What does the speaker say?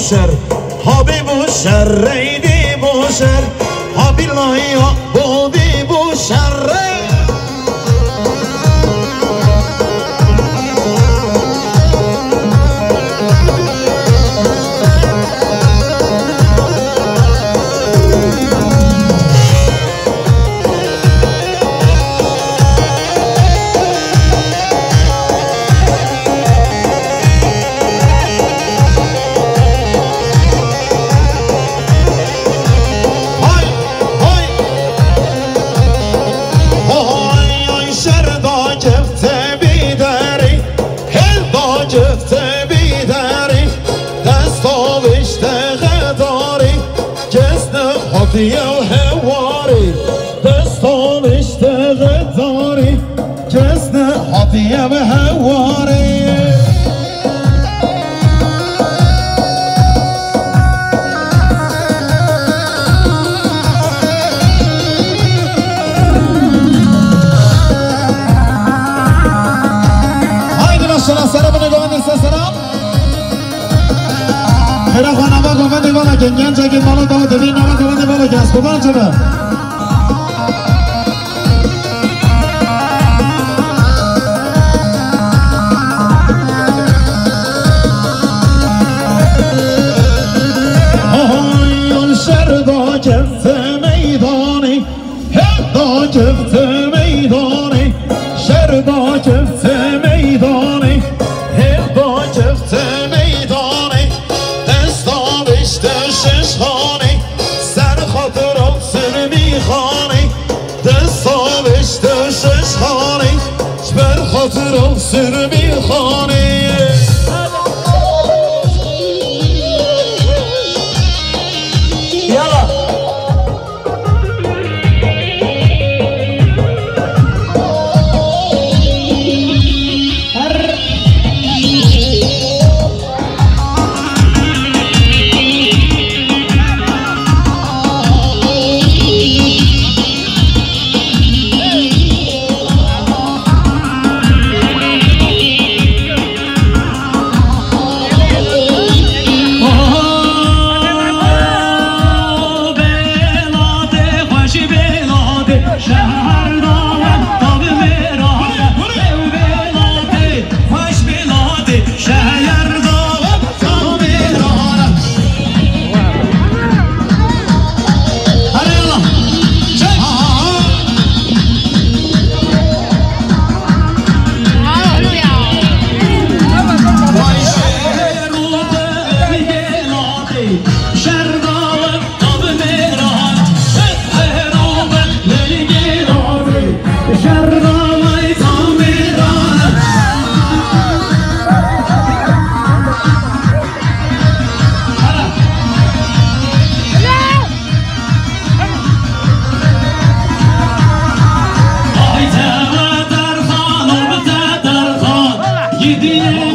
بوشر هابی بوشر ریدی بوشر هابی لایا بودی بوشر يا هواري دستان اشتغل داري جسنا حطي يا هواري هايدي ما شاء الله سلام نگوان سلام خیلی خانمه گفته بالا که گنج اگه بالا داده دوی نامه گفته بالا که از کبان شده آهایان شهر دا گفته میدانی هم دا گفته میدانی شهر دا گفته میدانی هم دا گفته میدانی ششخانه سر خاطرات سر میخانه دستابشت ششخانه بر خاطرات سر میخانه Gidin